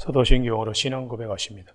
사도신경으로 신앙 고백하십니다.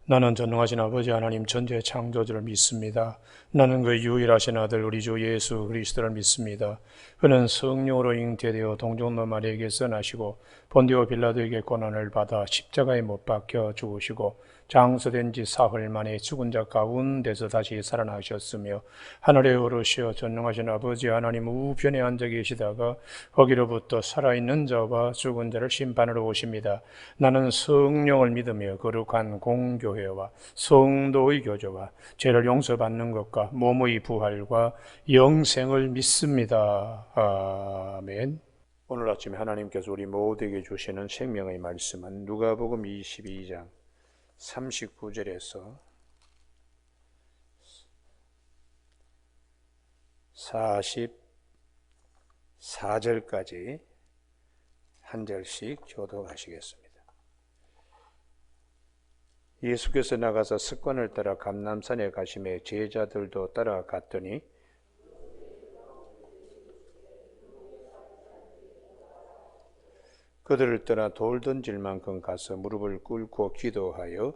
나는 전능하신 아버지 하나님 전지의 창조주를 믿습니다. 나는 그 유일하신 아들 우리 주 예수 그리스도를 믿습니다. 그는 성령으로 잉태되어 동정녀 마리아에게서 나시고 본디오 빌라도에게 고난을 받아 십자가에 못 박혀 죽으시고 장서된 지 사흘 만에 죽은 자 가운데서 다시 살아나셨으며 하늘에 오르시어 전능하신 아버지 하나님 우편에 앉아 계시다가 거기로부터 살아있는 자와 죽은 자를 심판하러 오십니다. 나는 성령을 믿으며 거룩한 공교회와 성도의 교제와 죄를 용서받는 것과 몸의 부활과 영생을 믿습니다. 아멘. 오늘 아침에 하나님께서 우리 모두에게 주시는 생명의 말씀은 누가복음 22장 39절에서 44절까지 한 절씩 교독하시겠습니다. 예수께서 나가서 습관을 따라 감람산에 가시매 제자들도 따라갔더니 그들을 떠나 돌 던질 만큼 가서 무릎을 꿇고 기도하여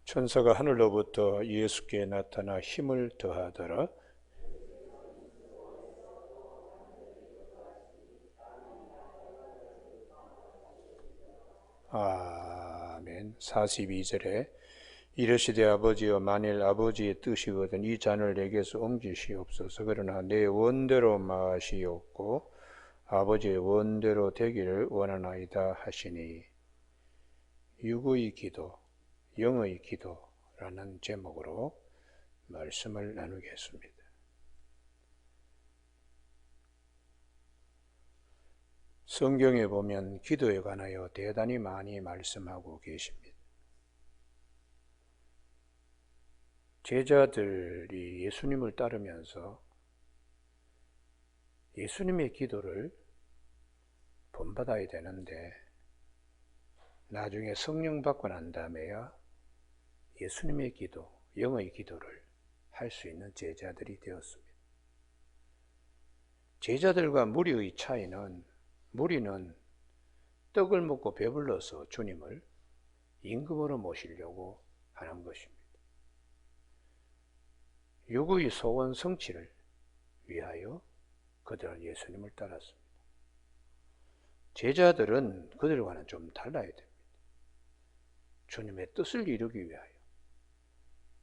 천사가 하늘로부터 예수께 나타나 힘을 더하더라. 아멘. 42절에 이르시되 아버지여 만일 아버지의 뜻이거든 이 잔을 내게서 옮기시옵소서. 그러나 내 원대로 마시옵고 아버지의 원대로 되기를 원하나이다 하시니 육의 기도, 영의 기도라는 제목으로 말씀을 나누겠습니다. 성경에 보면 기도에 관하여 대단히 많이 말씀하고 계십니다. 제자들이 예수님을 따르면서 예수님의 기도를 본받아야 되는데 나중에 성령 받고 난 다음에야 예수님의 기도, 영의 기도를 할 수 있는 제자들이 되었습니다. 제자들과 무리의 차이는 무리는 떡을 먹고 배불러서 주님을 임금으로 모시려고 하는 것입니다. 육의 소원 성취를 위하여 그들은 예수님을 따랐습니다. 제자들은 그들과는 좀 달라야 됩니다. 주님의 뜻을 이루기 위하여,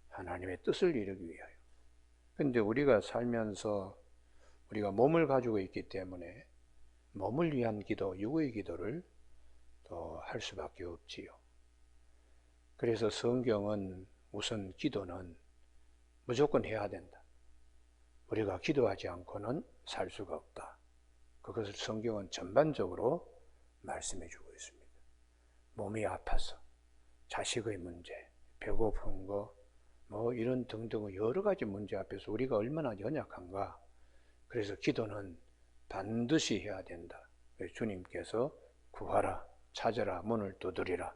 하나님의 뜻을 이루기 위하여. 그런데 우리가 살면서 우리가 몸을 가지고 있기 때문에 몸을 위한 기도, 육의 기도를 더 할 수밖에 없지요. 그래서 성경은 우선 기도는 무조건 해야 된다. 우리가 기도하지 않고는 살 수가 없다. 그것을 성경은 전반적으로 말씀해 주고 있습니다. 몸이 아파서, 자식의 문제, 배고픈 거, 이런 등등의 여러 가지 문제 앞에서 우리가 얼마나 연약한가. 그래서 기도는 반드시 해야 된다. 주님께서 구하라, 찾아라, 문을 두드리라.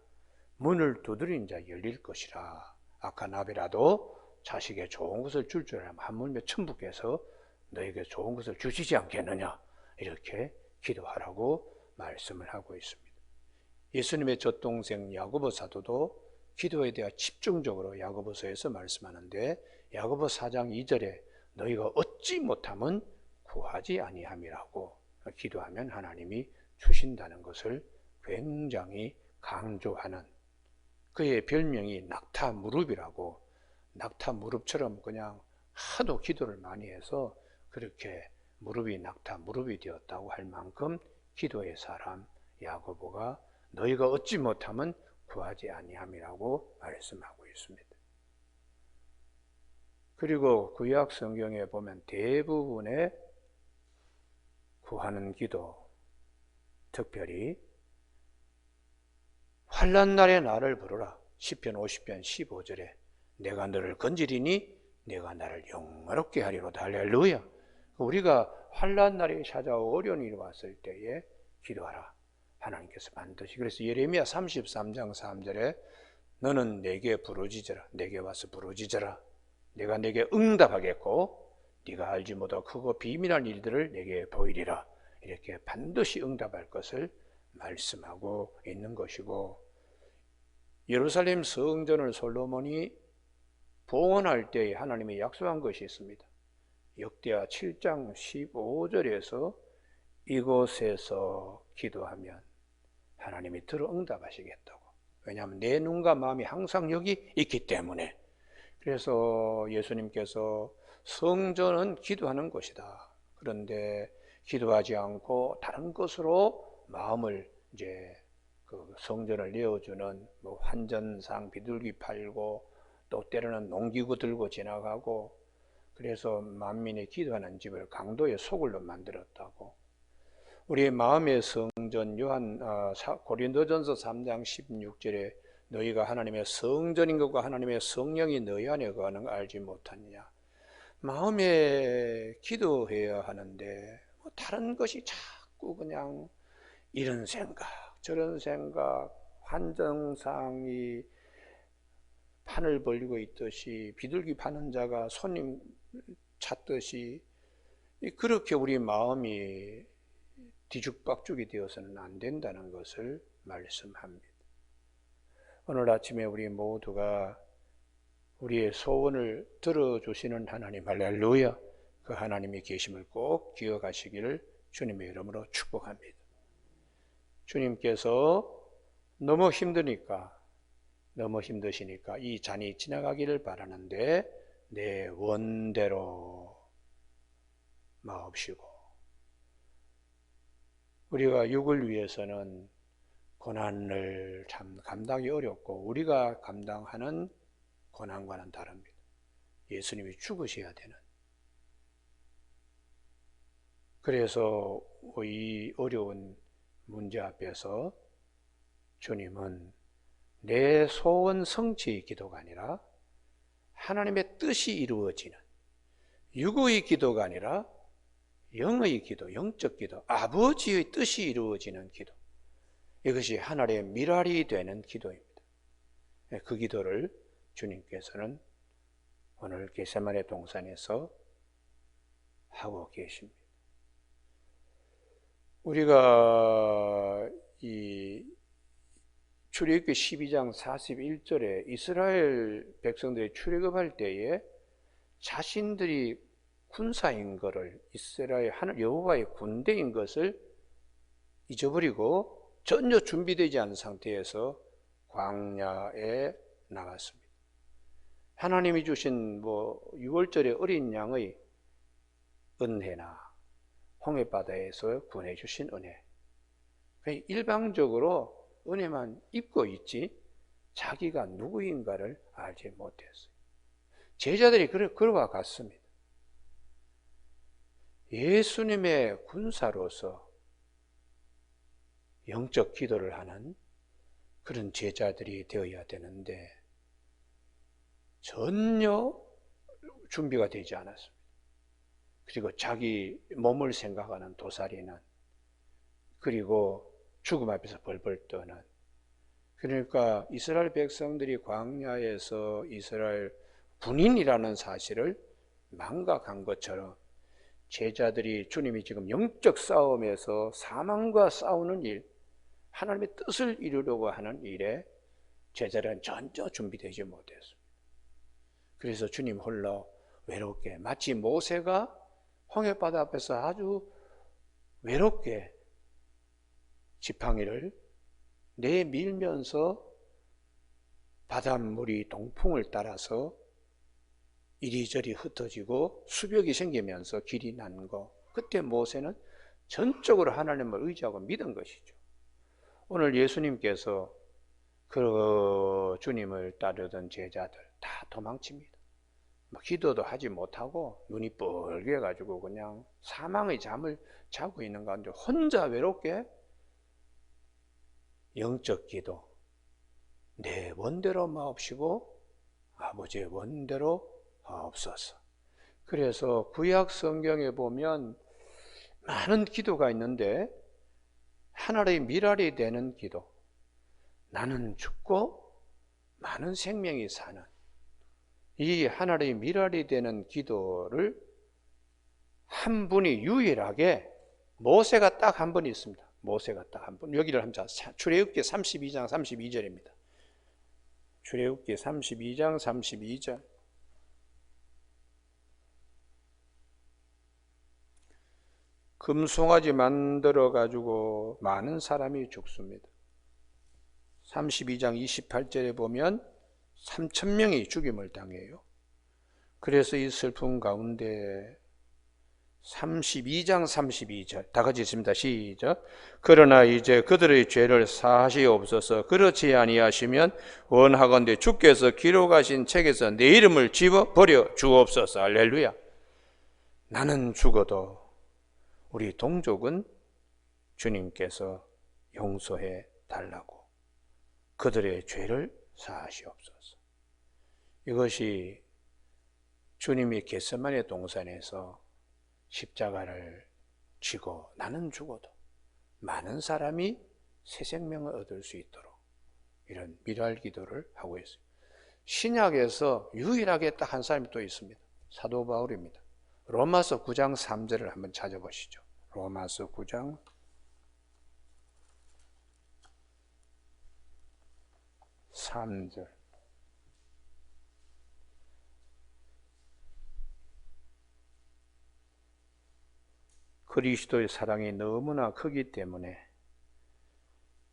문을 두드린 자 열릴 것이라. 악한 아비라도 자식에 좋은 것을 줄 줄 알면 하물며 천부께서 너에게 좋은 것을 주시지 않겠느냐. 이렇게 기도하라고 말씀을 하고 있습니다. 예수님의 젖동생 야고보 사도도 기도에 대해 집중적으로 야고보서에서 말씀하는데 야고보 4장 2절에 너희가 얻지 못하면 구하지 아니함이라고, 기도하면 하나님이 주신다는 것을 굉장히 강조하는, 그의 별명이 낙타 무릎이라고, 낙타 무릎처럼 그냥 하도 기도를 많이 해서 그렇게 무릎이 낙타 무릎이 되었다고 할 만큼 기도의 사람 야고보가 너희가 얻지 못하면 구하지 아니함이라고 말씀하고 있습니다. 그리고 구약 성경에 보면 대부분의 구하는 기도, 특별히 환난 날에 나를 부르라. 시편 50편 15절에 내가 너를 건지리니 내가 나를 영화롭게 하리로다. 할렐루야. 우리가 환난 날이 찾아오고 어려운 일이 왔을 때에 기도하라. 하나님께서 반드시. 그래서 예레미야 33장 3절에 너는 내게 부르짖으라. 내게 와서 부르짖으라. 내가 내게 응답하겠고 네가 알지 못하고 크고 비밀한 일들을 내게 보이리라. 이렇게 반드시 응답할 것을 말씀하고 있는 것이고, 예루살렘 성전을 솔로몬이 봉헌할 때에 하나님이 약속한 것이 있습니다. 역대하 7장 15절에서 이곳에서 기도하면 하나님이 들어 응답하시겠다고. 왜냐하면 내 눈과 마음이 항상 여기 있기 때문에. 그래서 예수님께서 성전은 기도하는 곳이다. 그런데 기도하지 않고 다른 것으로 마음을 이제 그 성전을 내어주는 뭐 환전상 비둘기 팔고 또 때로는 농기구 들고 지나가고, 그래서 만민이 기도하는 집을 강도의 소굴로 만들었다고. 우리의 마음의 성전, 고린도전서 3장 16절에 너희가 하나님의 성전인 것과 하나님의 성령이 너희 안에 거하는 걸 알지 못하느냐. 마음에 기도해야 하는데 다른 것이 자꾸 그냥 이런 생각 저런 생각, 환정상이 판을 벌리고 있듯이 비둘기 파는 자가 손님 찾듯이 그렇게 우리 마음이 뒤죽박죽이 되어서는 안 된다는 것을 말씀합니다. 오늘 아침에 우리 모두가 우리의 소원을 들어주시는 하나님, 할렐루야, 그 하나님이 계심을 꼭 기억하시기를 주님의 이름으로 축복합니다. 주님께서 너무 힘드시니까 이 잔이 지나가기를 바라는데 내 원대로 마옵시고, 우리가 육을 위해서는 고난을 참 감당이 어렵고 우리가 감당하는 고난과는 다릅니다. 예수님이 죽으셔야 되는. 그래서 이 어려운 문제 앞에서 주님은 내 소원 성취의 기도가 아니라 하나님의 뜻이 이루어지는 육의 기도가 아니라 영의 기도, 영적 기도, 아버지의 뜻이 이루어지는 기도, 이것이 하늘의 미랄이 되는 기도입니다. 그 기도를 주님께서는 오늘 겟세마네 동산에서 하고 계십니다. 우리가 이 출애굽기 12장 41절에 이스라엘 백성들이 출애굽할 때에 자신들이 군사인 것을, 이스라엘 하늘 여호와의 군대인 것을 잊어버리고 전혀 준비되지 않은 상태에서 광야에 나갔습니다. 하나님이 주신 6월절의 어린 양의 은혜나 홍해바다에서 구원해 주신 은혜, 일방적으로 은혜만 입고 있지 자기가 누구인가를 알지 못했어요. 제자들이 그와 같습니다. 예수님의 군사로서 영적 기도를 하는 그런 제자들이 되어야 되는데 전혀 준비가 되지 않았습니다. 그리고 자기 몸을 생각하는 도살이는, 그리고 죽음 앞에서 벌벌 떠는, 그러니까 이스라엘 백성들이 광야에서 이스라엘 군인이라는 사실을 망각한 것처럼 제자들이 주님이 지금 영적 싸움에서 사망과 싸우는 일, 하나님의 뜻을 이루려고 하는 일에 제자들은 전혀 준비되지 못했습니다. 그래서 주님 홀로 외롭게, 마치 모세가 홍해바다 앞에서 아주 외롭게 지팡이를 내밀면서 바닷물이 동풍을 따라서 이리저리 흩어지고 수벽이 생기면서 길이 난 거, 그때 모세는 전적으로 하나님을 의지하고 믿은 것이죠. 오늘 예수님께서 그 주님을 따르던 제자들 다 도망칩니다. 기도도 하지 못하고 눈이 뻘개가지고 그냥 사망의 잠을 자고 있는 가운데 혼자 외롭게 영적 기도, 내 원대로 마옵시고 아버지의 원대로 하옵소서. 그래서 구약 성경에 보면 많은 기도가 있는데 하나의 미랄이 되는 기도, 나는 죽고 많은 생명이 사는 이 하나님의 미랄이 되는 기도를 한 분이 유일하게 모세가 딱 한 번 있습니다. 모세가 딱 한 번. 여기를 한번 출애굽기 32장 32절입니다. 출애굽기 32장 32절. 금송아지 만들어 가지고 많은 사람이 죽습니다. 32장 28절에 보면 3,000명이 죽임을 당해요. 그래서 이 슬픔 가운데 32장 32절 다 같이 있습니다. 시작. 그러나 이제 그들의 죄를 사하시옵소서. 그렇지 아니하시면 원하건대 주께서 기록하신 책에서 내 이름을 지워버려 주옵소서. 할렐루야. 나는 죽어도 우리 동족은 주님께서 용서해 달라고 그들의 죄를 사하시옵소서. 이것이 주님이 겟세마네 동산에서 십자가를 지고 나는 죽어도 많은 사람이 새 생명을 얻을 수 있도록 이런 미랄 기도를 하고 있어요. 신약에서 유일하게 딱 한 사람이 또 있습니다. 사도 바울입니다. 로마서 9장 3절을 한번 찾아보시죠. 로마서 9장 3절. 그리스도의 사랑이 너무나 크기 때문에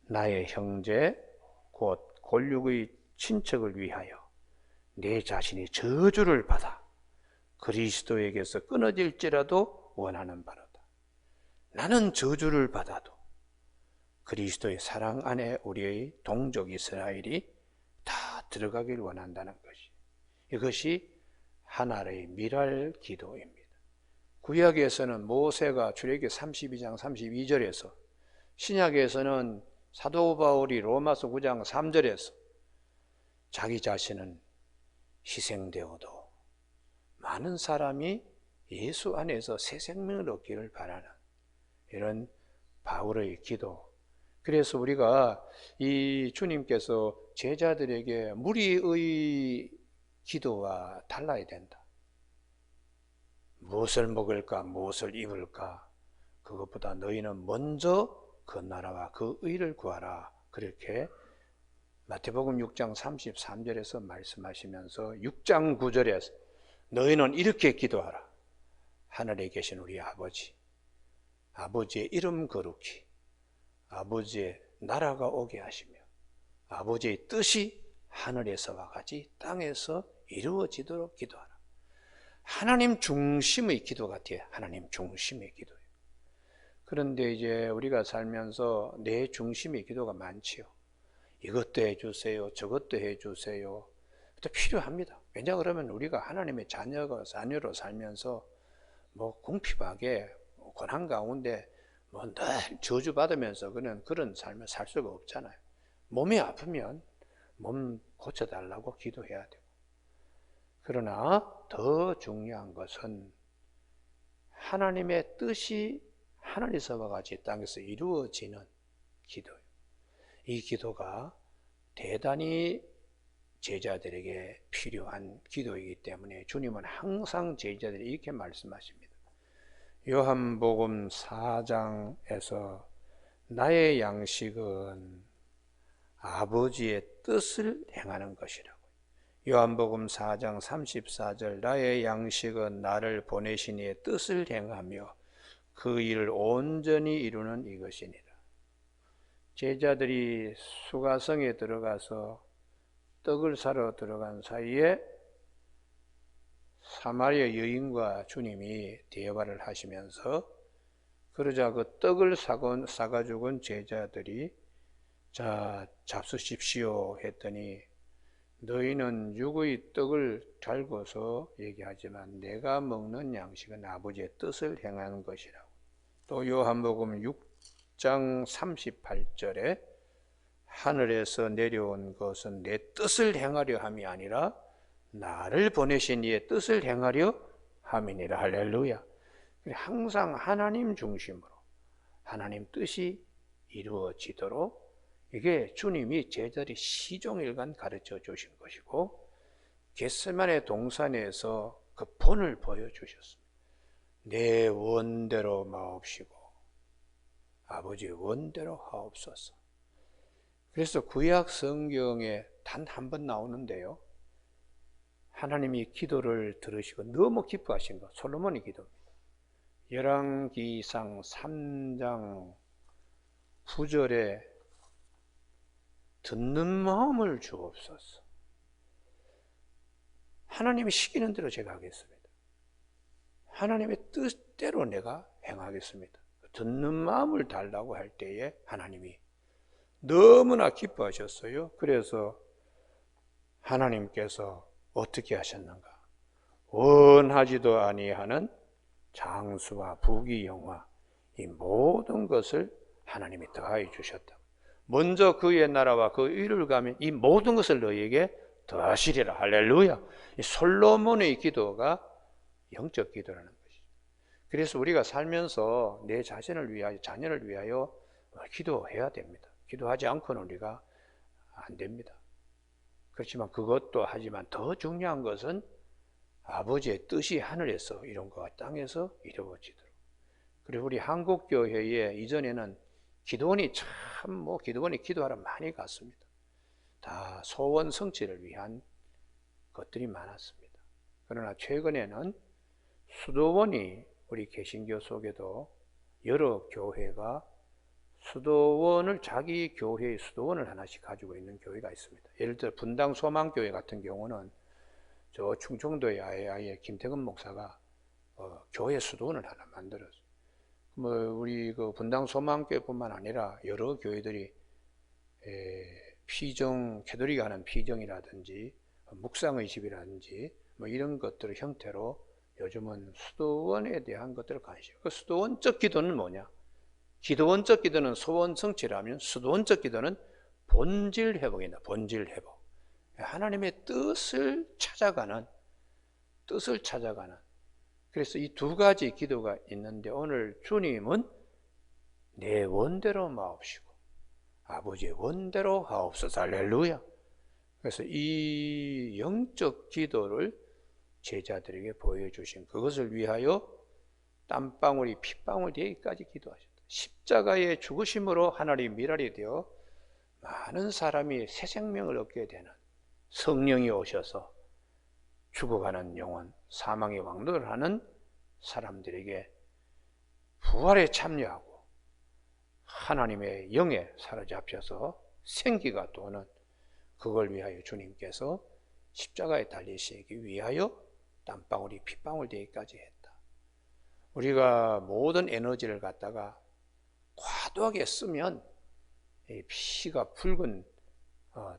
나의 형제 곧 골육의 친척을 위하여 내 자신이 저주를 받아 그리스도에게서 끊어질지라도 원하는 바로다. 나는 저주를 받아도 그리스도의 사랑 안에 우리의 동족 이스라엘이 다 들어가길 원한다는 것이, 이것이 하나의 미랄 기도입니다. 구약에서는 모세가 출애굽기 32장 32절에서, 신약에서는 사도 바울이 로마서 9장 3절에서 자기 자신은 희생되어도 많은 사람이 예수 안에서 새 생명을 얻기를 바라는 이런 바울의 기도. 그래서 우리가 이 주님께서 제자들에게 무리의 기도와 달라야 된다. 무엇을 먹을까, 무엇을 입을까, 그것보다 너희는 먼저 그 나라와 그 의를 구하라. 그렇게 마태복음 6장 33절에서 말씀하시면서 6장 9절에서 너희는 이렇게 기도하라. 하늘에 계신 우리 아버지, 아버지의 이름 거룩히, 아버지의 나라가 오게 하시며 아버지의 뜻이 하늘에서와 같이 땅에서 이루어지도록 기도하라. 하나님 중심의 기도 같아요. 하나님 중심의 기도예요. 그런데 이제 우리가 살면서 내 중심의 기도가 많지요. 이것도 해주세요, 저것도 해주세요. 또 필요합니다. 왜냐 그러면 우리가 하나님의 자녀로 살면서 뭐 궁핍하게 고난 가운데 뭐 늘 저주받으면서 그런 삶을 살 수가 없잖아요. 몸이 아프면 몸 고쳐달라고 기도해야 돼요. 그러나 더 중요한 것은 하나님의 뜻이 하늘에서와 같이 땅에서 이루어지는 기도예요. 이 기도가 대단히 제자들에게 필요한 기도이기 때문에 주님은 항상 제자들이 이렇게 말씀하십니다. 요한복음 4장에서 나의 양식은 아버지의 뜻을 행하는 것이라고. 요한복음 4장 34절 나의 양식은 나를 보내신 이의 뜻을 행하며 그 일을 온전히 이루는 이것이니라. 제자들이 수가성에 들어가서 떡을 사러 들어간 사이에 사마리아 여인과 주님이 대화를 하시면서, 그러자 그 떡을 사가지고 온 제자들이 자 잡수십시오 했더니 너희는 육의 떡을 달궈서 얘기하지만 내가 먹는 양식은 아버지의 뜻을 행하는 것이라고. 또 요한복음 6장 38절에 하늘에서 내려온 것은 내 뜻을 행하려 함이 아니라 나를 보내신 이의 뜻을 행하려 함이니라. 할렐루야. 항상 하나님 중심으로 하나님 뜻이 이루어지도록 이게 주님이 제자들이 시종일관 가르쳐 주신 것이고 겟세마네 동산에서 그 본을 보여주셨습니다. 내 원대로 마옵시고 아버지의 원대로 하옵소서. 그래서 구약 성경에 단 한 번 나오는데요, 하나님이 기도를 들으시고 너무 기뻐하신 것, 솔로몬의 기도입니다. 열왕기상 3장 9절에 듣는 마음을 주옵소서. 하나님이 시키는 대로 제가 하겠습니다. 하나님의 뜻대로 내가 행하겠습니다. 듣는 마음을 달라고 할 때에 하나님이 너무나 기뻐하셨어요. 그래서 하나님께서 어떻게 하셨는가? 원하지도 아니하는 장수와 부귀영화 이 모든 것을 하나님이 더하여 주셨다. 먼저 그의 나라와 그 의를 가면 이 모든 것을 너희에게 더하시리라. 할렐루야. 이 솔로몬의 기도가 영적 기도라는 것이죠. 그래서 우리가 살면서 내 자신을 위하여, 자녀를 위하여 기도해야 됩니다. 기도하지 않고는 우리가 안 됩니다. 그렇지만 그것도 하지만 더 중요한 것은 아버지의 뜻이 하늘에서 이룬 것과 땅에서 이루어지도록. 그리고 우리 한국교회에 이전에는 기도원이 기도원이 기도하러 많이 갔습니다. 다 소원 성취를 위한 것들이 많았습니다. 그러나 최근에는 수도원이 우리 개신교 속에도 여러 교회가 수도원을 자기 교회의 수도원을 하나씩 가지고 있는 교회가 있습니다. 예를 들어 분당 소망교회 같은 경우는 저 충청도의 아예 김태근 목사가 교회 수도원을 하나 만들었어요. 우리 그 분당 소망교회뿐만 아니라 여러 교회들이 피정, 캐톨릭이 하는 피정이라든지 묵상의 집이라든지 이런 것들의 형태로 요즘은 수도원에 대한 것들을 관심. 그 수도원적 기도는 뭐냐? 기도원적 기도는 소원 성취라면 수도원적 기도는 본질 회복이다. 본질 회복. 하나님의 뜻을 찾아가는. 그래서 이 두 가지 기도가 있는데 오늘 주님은 내 원대로 마옵시고 아버지의 원대로 하옵소서. 할렐루야. 그래서 이 영적 기도를 제자들에게 보여주신 그것을 위하여 땀방울이 핏방울 되기까지 기도하셨다. 십자가의 죽으심으로 하늘이 미랄이 되어 많은 사람이 새 생명을 얻게 되는 성령이 오셔서 죽어가는 영혼, 사망의 왕노를 하는 사람들에게 부활에 참여하고 하나님의 영에 사로잡혀서 생기가 도는 그걸 위하여 주님께서 십자가에 달리시기 위하여 땀방울이 핏방울 되기까지 했다. 우리가 모든 에너지를 갖다가 과도하게 쓰면 피가 붉은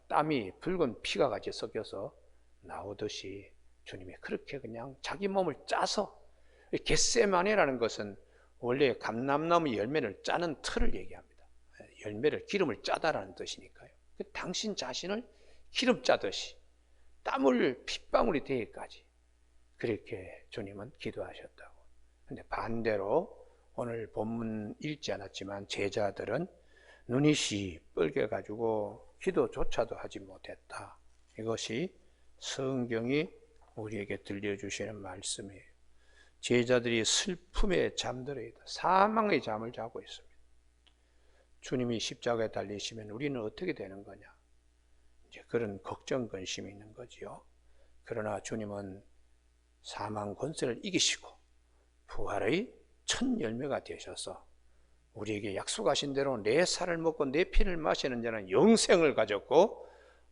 땀이 붉은 피가 같이 섞여서 나오듯이 주님이 그렇게 그냥 자기 몸을 짜서 겟세마네라는 것은 원래 감람나무 열매를 짜는 틀을 얘기합니다. 열매를 기름을 짜다라는 뜻이니까요. 당신 자신을 기름 짜듯이 땀을 핏방울이 되기까지 그렇게 주님은 기도하셨다고. 근데 반대로 오늘 본문 읽지 않았지만 제자들은 눈이 시뻘게 가지고 기도조차도 하지 못했다. 이것이 성경이 우리에게 들려주시는 말씀이에요. 제자들이 슬픔에 잠들어 있다. 사망의 잠을 자고 있습니다. 주님이 십자가에 달리시면 우리는 어떻게 되는 거냐? 이제 그런 걱정, 근심이 있는 거지요. 그러나 주님은 사망 권세를 이기시고 부활의 첫 열매가 되셔서 우리에게 약속하신 대로 내 살을 먹고 내 피를 마시는 자는 영생을 가졌고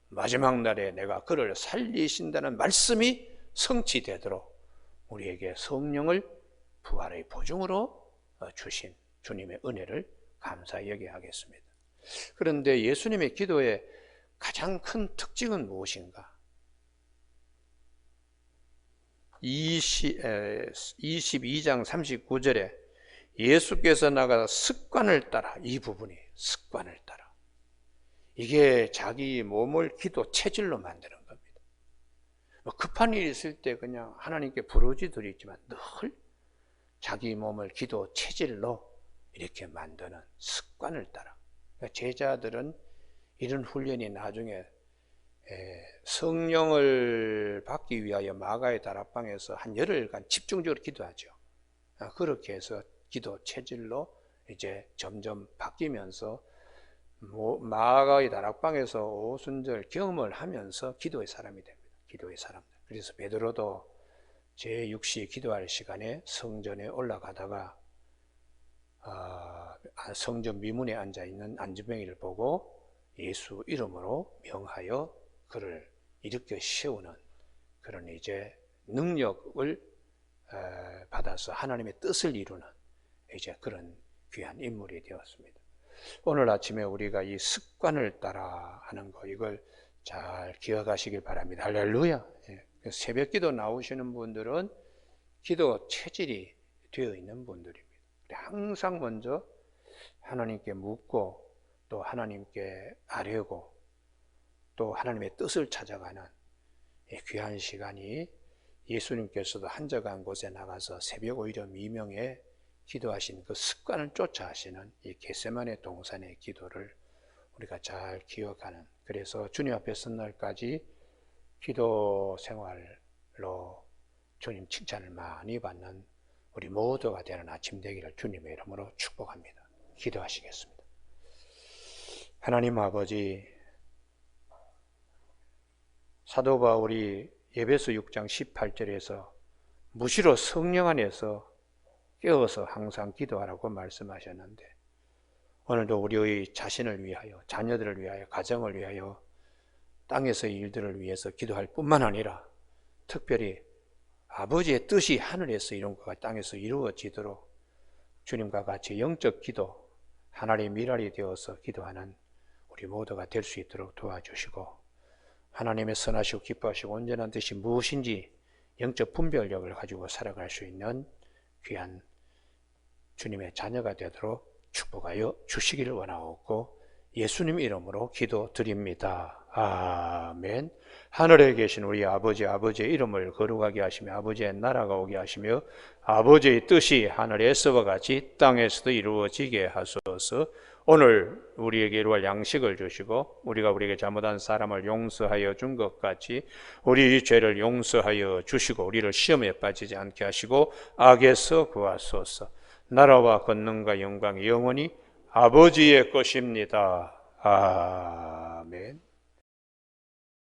마지막 날에 내가 그를 살리신다는 말씀이 성취되도록 우리에게 성령을 부활의 보증으로 주신 주님의 은혜를 감사히 여겨야 하겠습니다. 그런데 예수님의 기도의 가장 큰 특징은 무엇인가? 22장 39절에 예수께서 나가서 습관을 따라, 이 부분이 습관을 따라, 이게 자기 몸을 기도 체질로 만드는 겁니다. 급한 일이 있을 때 그냥 하나님께 부르짖으리지만 늘 자기 몸을 기도 체질로 이렇게 만드는 습관을 따라. 제자들은 이런 훈련이 나중에 성령을 받기 위하여 마가의 다락방에서 한 열흘간 집중적으로 기도하죠. 그렇게 해서 기도 체질로 이제 점점 바뀌면서 마가의 다락방에서 오순절 경험을 하면서 기도의 사람이 됩니다. 기도의 사람들. 그래서 베드로도 제6시 기도할 시간에 성전에 올라가다가 성전 미문에 앉아있는 안진뱅이를 보고 예수 이름으로 명하여 그를 일으켜 세우는 그런 이제 능력을 받아서 하나님의 뜻을 이루는 이제 그런 귀한 인물이 되었습니다. 오늘 아침에 우리가 이 습관을 따라 하는 거 이걸 잘 기억하시길 바랍니다. 할렐루야. 새벽 기도 나오시는 분들은 기도 체질이 되어 있는 분들입니다. 항상 먼저 하나님께 묻고 또 하나님께 아뢰고 또 하나님의 뜻을 찾아가는 귀한 시간이 예수님께서도 한적한 곳에 나가서 새벽 오히려 미명에 기도하신 그 습관을 쫓아 하시는 이 겟세마네 동산의 기도를 우리가 잘 기억하는, 그래서 주님 앞에 선 날까지 기도 생활로 주님 칭찬을 많이 받는 우리 모두가 되는 아침 되기를 주님의 이름으로 축복합니다. 기도하시겠습니다. 하나님 아버지, 사도 바울이 에베소 6장 18절에서 무시로 성령 안에서 깨어서 항상 기도하라고 말씀하셨는데, 오늘도 우리의 자신을 위하여, 자녀들을 위하여, 가정을 위하여, 땅에서의 일들을 위해서 기도할 뿐만 아니라 특별히 아버지의 뜻이 하늘에서 이룬 것과 땅에서 이루어지도록 주님과 같이 영적 기도, 하나님의 미랄이 되어서 기도하는 우리 모두가 될 수 있도록 도와주시고, 하나님의 선하시고 기뻐하시고 온전한 뜻이 무엇인지 영적 분별력을 가지고 살아갈 수 있는 귀한 주님의 자녀가 되도록 축복하여 주시기를 원하옵고 예수님 이름으로 기도드립니다. 아멘. 하늘에 계신 우리 아버지, 아버지의 이름을 거룩하게 하시며 아버지의 나라가 오게 하시며 아버지의 뜻이 하늘에서와 같이 땅에서도 이루어지게 하소서. 오늘 우리에게 이루어질 양식을 주시고 우리가 우리에게 잘못한 사람을 용서하여 준 것 같이 우리 죄를 용서하여 주시고 우리를 시험에 빠지지 않게 하시고 악에서 구하소서. 나라와 권능과 영광이 영원히 아버지의 것입니다. 아멘.